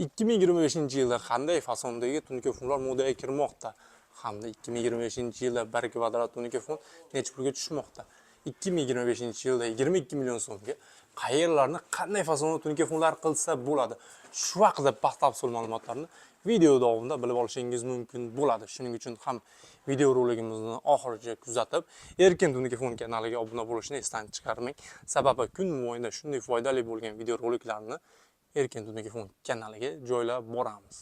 2025-yilda qanday fasondagi tungi fonlar modaga kirmoqda hamda 2025-yilda 1 kvadrat tungi fon necha pulga tushmoqda? 2025-yilda 22 million so'mga qayerlarni qanday fasonda tungi fonlar qilsa bo'ladi? Shu haqida batafsil ma'lumotlarni video davomida bilib olishingiz mumkin bo'ladi. Shuning uchun ham video roligimizni oxirigacha kuzatib, Erkin tungi fon kanaliga obuna bo'lishni esdan chiqarmang. Sababi kun mobaynida shunday foydali bo'lgan video roliklarni Erkin tungi fon kanaliga joylab boramiz.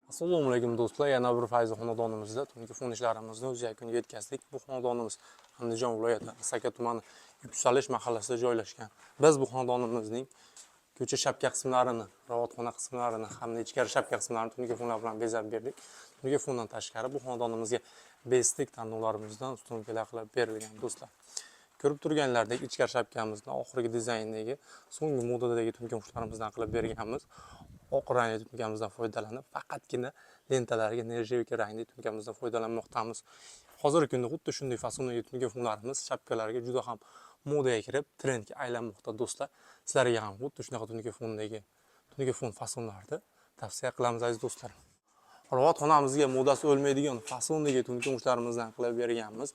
Assalomu alaykum do'stlar, yana bir fayz xonadonimizda tungi fon ishlarimizni o'z yakuniga yetkazdik. Bu xonadonimiz Andijon viloyati Asaka tumani Yuksalish mahallasida joylashgan. Biz bu xonadonimizning ko'cha shapka qismlarini, ravatxona qismlarini hamda ichkari shapka qismlarini tungi fonlar bilan bezab berdik. Tungi fondan tashqari bu xonadonimizga bestik tanlovlarimizdan ustunliklar qilib berilgan do'stlar. Ko'rib turganlardek ichkari shapkamizning oxirgi dizayndagi so'nggi modadagi tungi fonlarimizdan qilib berganmiz. Oq rangli tunkamizdan foydalanib, faqatgina lentalarga nerjevik rangli tunkamizdan foydalanmoqdamiz. Hozirgi kunda xuddi shunday fasondagi tungi fonlarimiz shapkalarga juda ham modaga kirib, trendga aylanmoqda do'stlar. Sizlarga ham xuddi shunaqa tungi fon fasonlarni tavsiya qilamiz aziz do'stlar. Ravatxonamizga modasi o'lmaydigan fasondagi tungi fonlarimizdan qilib berganmiz.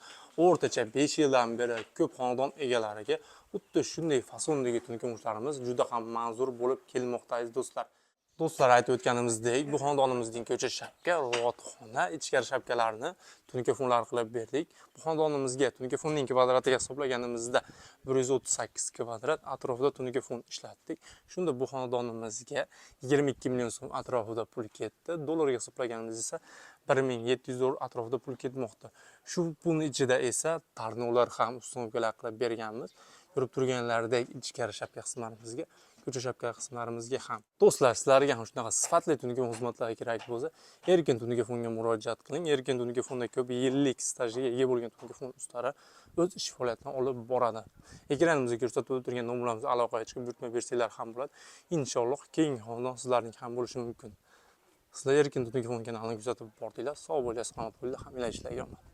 O'rtacha 5 yildan beri ko'p xonadon egalariga xuddi shunday fasondagi tungi fonlarimiz juda ham manzur bo'lib kelmoqda aziz do'stlar. Do'stlar, aytib o'tganimizdek, bu xonadonimizning ko'cha shapka, ravatxona, ichkari shapkalarini tungi fonlar qilib berdik. Bu xonadonimizga tungi fonning kvadratiga hisoblaganimizda 138 kvadrat atrofida tungi fon ishlatdik. Shunda bu xonadonimizga 22 million so'm atrofida pul ketdi. Dollarga hisoblaganimizda esa 1700 dollar atrofida pul ketmoqda. Shu pulning ichida esa tarnovlar ham ustunliklar qilib berganmiz. Ko'rib turganlaridek ichkari shapka qismlarimizga, ko'cha shapka qismlarimizga ham. Do'stlar, sizlarga ham shunaqa sifatli tungi fon xizmatlari kerak bo'lsa, Erkin tungi fonga murojaat qiling. Erkin tungi fonda ko'p yillik stajga ega bo'lgan tungi fon ustalari o'z ish faoliyatini olib boradi. Ekranimizga ko'rsatib o'tirgan nomerlarimizga aloqaga chiqib buyurtma bersanglar ham bo'ladi. Inshaalloh keyingi xonadon sizlarning ham bo'lishi mumkin. Sizlar Erkin tungi fon kanalini kuzatib bordinglar. Sog' bo'lasiz, salomat bo'linglar, hammalar ishlarga omad.